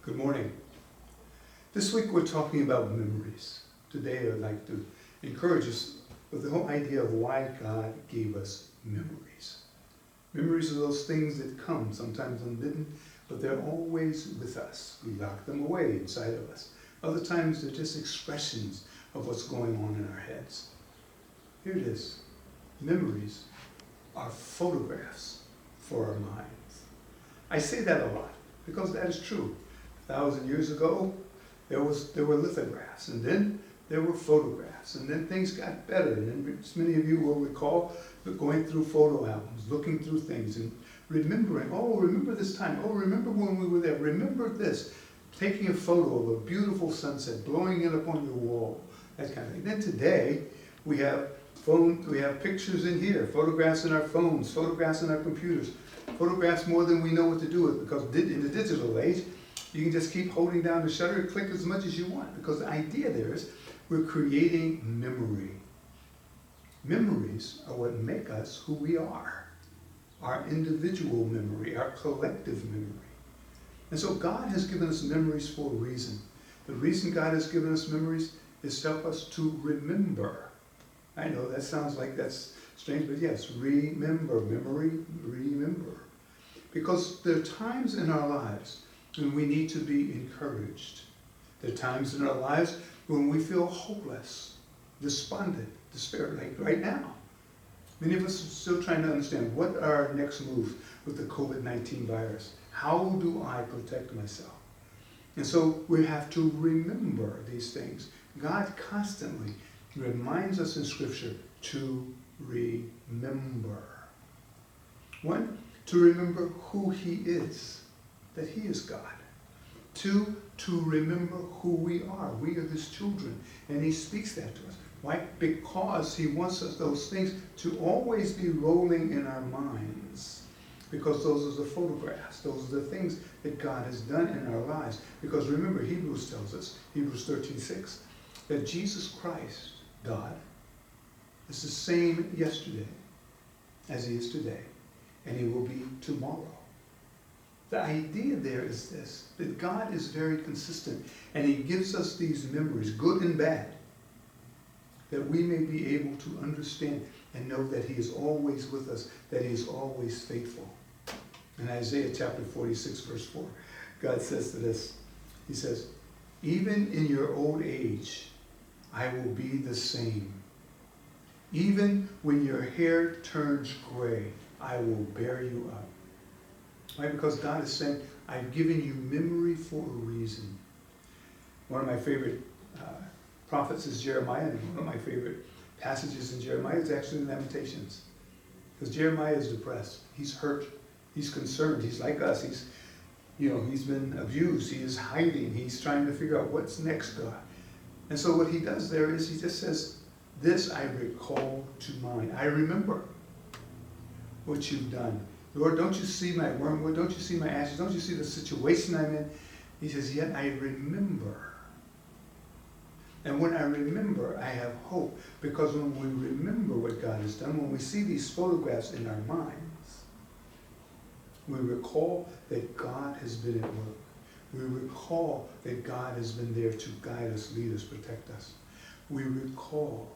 Good morning. This week we're talking about memories. Today I'd like to encourage us with the whole idea of why God gave us memories. Memories are those things that come, sometimes unbidden, but they're always with us. We lock them away inside of us. Other times they're just expressions of what's going on in our heads. Here it is. Memories are photographs for our minds. I say that a lot because that is true. 1,000 years ago, there were lithographs, and then there were photographs, and then things got better. And then many of you will recall going through photo albums, looking through things, and remembering, oh, remember this time, oh, remember when we were there, remember this, taking a photo of a beautiful sunset, blowing it up on your wall, that kind of thing. Then today, we have pictures in here, photographs in our phones, photographs in our computers, photographs more than we know what to do with, because in the digital age, you can just keep holding down the shutter and click as much as you want, because the idea there is we're creating memory. Memories are what make us who we are. Our individual memory, our collective memory. And so God has given us memories for a reason. The reason God has given us memories is to help us to remember. I know that sounds like that's strange, but yes, remember, memory, remember. Because there are times in our lives when we need to be encouraged. There are times in our lives when we feel hopeless, despondent, despair, like right now. Many of us are still trying to understand what are our next moves with the COVID-19 virus. How do I protect myself? And so we have to remember these things. God constantly reminds us in Scripture to remember. One, to remember who He is, that He is God. Two, to remember who we are. We are His children, and He speaks that to us. Why? Because He wants us, those things, to always be rolling in our minds. Because those are the photographs. Those are the things that God has done in our lives. Because remember, Hebrews tells us, Hebrews 13:6, that Jesus Christ, God, is the same yesterday as He is today, and He will be tomorrow. The idea there is this, that God is very consistent, and He gives us these memories, good and bad, that we may be able to understand and know that He is always with us, that He is always faithful. In Isaiah chapter 46, verse 4, God says to this, He says, even in your old age, I will be the same. Even when your hair turns gray, I will bear you up. Right? Because God is saying, I've given you memory for a reason. One of my favorite prophets is Jeremiah, and one of my favorite passages in Jeremiah is actually Lamentations. Because Jeremiah is depressed. He's hurt. He's concerned. He's like us. He's been abused. He is hiding. He's trying to figure out what's next, God. And so what he does there is he just says, this I recall to mind. I remember what you've done. Lord, don't you see my wormwood? Don't you see my ashes? Don't you see the situation I'm in? He says, yet I remember. And when I remember, I have hope. Because when we remember what God has done, when we see these photographs in our minds, we recall that God has been at work. We recall that God has been there to guide us, lead us, protect us. We recall.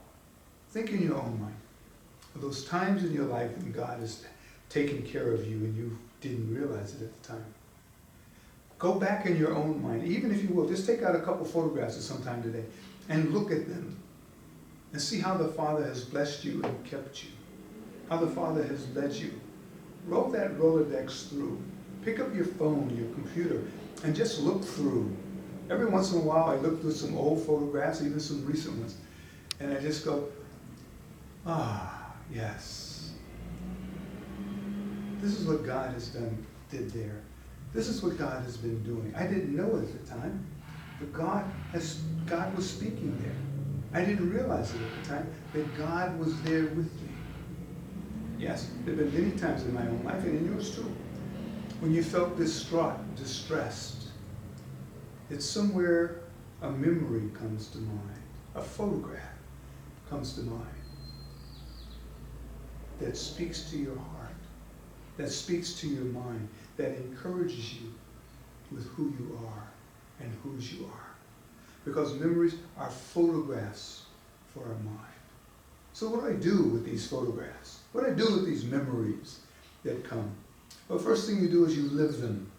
Think in your own mind of those times in your life when God has taken care of you and you didn't realize it at the time. Go back in your own mind, even if you will, just take out a couple photographs at some time today and look at them and see how the Father has blessed you and kept you, how the Father has led you. Roll that Rolodex through. Pick up your phone, your computer, and just look through. Every once in a while I look through some old photographs, even some recent ones, and I just go, yes. This is what God did there. This is what God has been doing. I didn't know it at the time, but God was speaking there. I didn't realize it at the time, that God was there with me. Yes, there have been many times in my own life, and in yours too, when you felt distraught, distressed. It's somewhere a memory comes to mind, a photograph comes to mind that speaks to your heart, that speaks to your mind, that encourages you with who you are. and whose you are. Because memories are photographs for our mind. So what do I do with these photographs? What do I do with these memories that come? Well, first thing you do is you live them.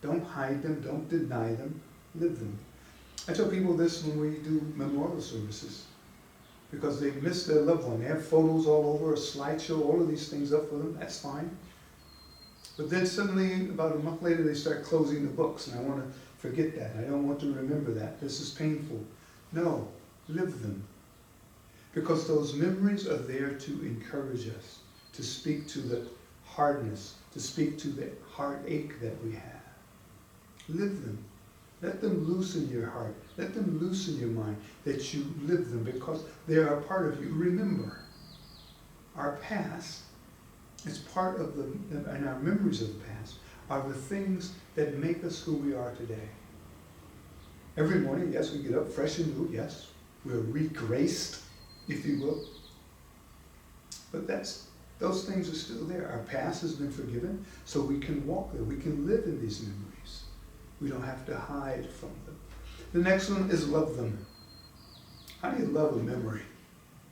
Don't hide them, don't deny them, live them. I tell people this when we do memorial services, because they miss their loved one. They have photos all over, a slideshow, all of these things up for them, that's fine. But then suddenly, about a month later, they start closing the books, and I want to forget that. I don't want to remember that. This is painful. No, live them. Because those memories are there to encourage us, to speak to the hardness, to speak to the heartache that we have. Live them. Let them loosen your heart. Let them loosen your mind, that you live them, because they are a part of you. Remember, our past is part of and our memories of the past are the things that make us who we are today. Every morning, yes, we get up fresh and new, yes. We're re-graced, if you will. But those things are still there. Our past has been forgiven, so we can walk there. We can live in these memories. We don't have to hide from them. The next one is love them. How do you love a memory?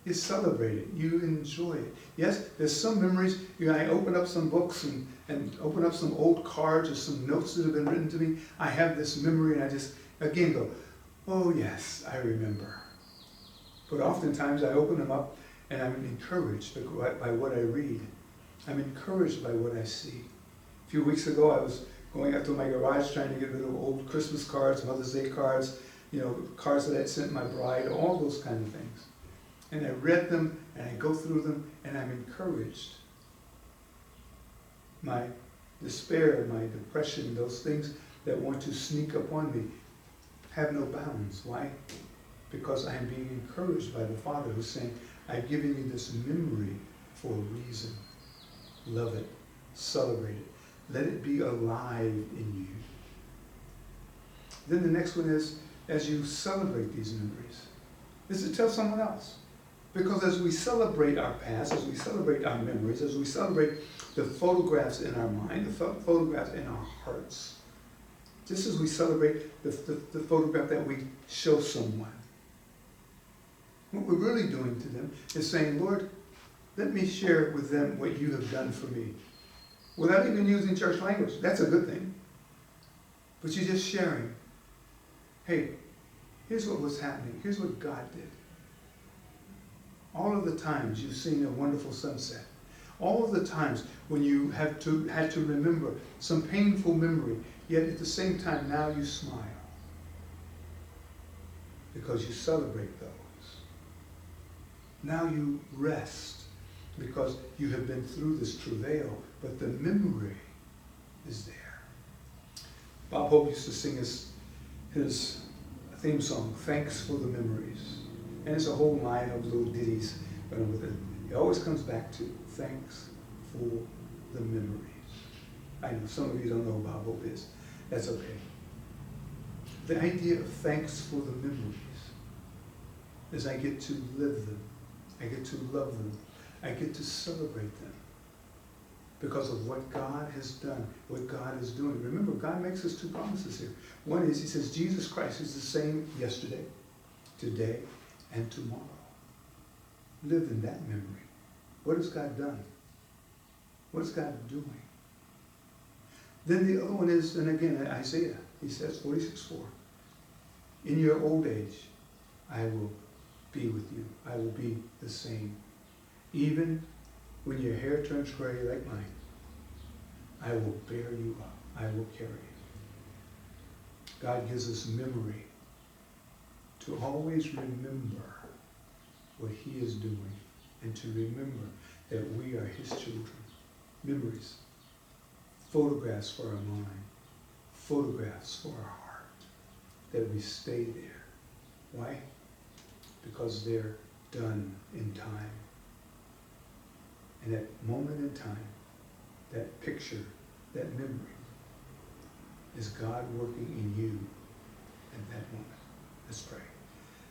You celebrate it. You enjoy it. Yes, there's some memories. I open up some books and open up some old cards or some notes that have been written to me. I have this memory and I just, again, go, oh yes, I remember. But oftentimes I open them up and I'm encouraged by what I read. I'm encouraged by what I see. A few weeks ago I was going out to my garage trying to get rid of old Christmas cards, Mother's Day cards, cards that I'd sent my bride, all those kind of things. And I read them and I go through them and I'm encouraged. My despair, my depression, those things that want to sneak upon me have no bounds. Why? Because I am being encouraged by the Father who's saying, I've given you this memory for a reason. Love it. Celebrate it. Let it be alive in you. Then the next one is, as you celebrate these memories, is to tell someone else. Because as we celebrate our past, as we celebrate our memories, as we celebrate the photographs in our mind, the photographs in our hearts, just as we celebrate the photograph that we show someone, what we're really doing to them is saying, Lord, let me share with them what you have done for me. Without even using church language. That's a good thing. But you're just sharing. Hey, here's what was happening. Here's what God did. All of the times you've seen a wonderful sunset. All of the times when you had to remember some painful memory, yet at the same time now you smile. Because you celebrate those. Now you rest. Because you have been through this travail, but the memory is there. Bob Hope used to sing his theme song, Thanks for the Memories. And it's a whole line of little ditties. But it always comes back to thanks for the memories. I know some of you don't know who Bob Hope is. That's okay. The idea of thanks for the memories is I get to live them. I get to love them. I get to celebrate them because of what God has done, what God is doing. Remember, God makes us two promises here. One is, he says, Jesus Christ is the same yesterday, today, and tomorrow. Live in that memory. What has God done? What is God doing? Then the other one is, and again, Isaiah, he says, 46:4. In your old age, I will be with you. I will be the same. Even when your hair turns gray like mine, I will bear you up. I will carry you. God gives us memory to always remember what he is doing and to remember that we are his children. Memories. Photographs for our mind. Photographs for our heart. That we stay there. Why? Because they're done in time. And that moment in time, that picture, that memory, is God working in you at that moment. Let's pray.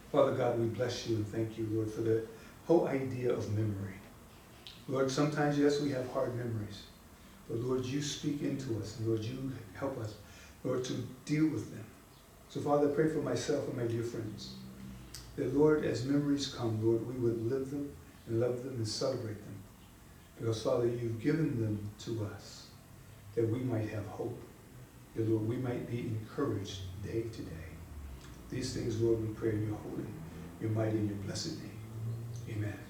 Father God, we bless you and thank you, Lord, for the whole idea of memory. Lord, sometimes, yes, we have hard memories. But Lord, you speak into us. And Lord, you help us, Lord, to deal with them. So Father, I pray for myself and my dear friends, that Lord, as memories come, Lord, we would live them and love them and celebrate them. Because Father, you've given them to us that we might have hope, that Lord, we might be encouraged day to day. These things, Lord, we pray in your holy, your mighty, and your blessed name. Amen.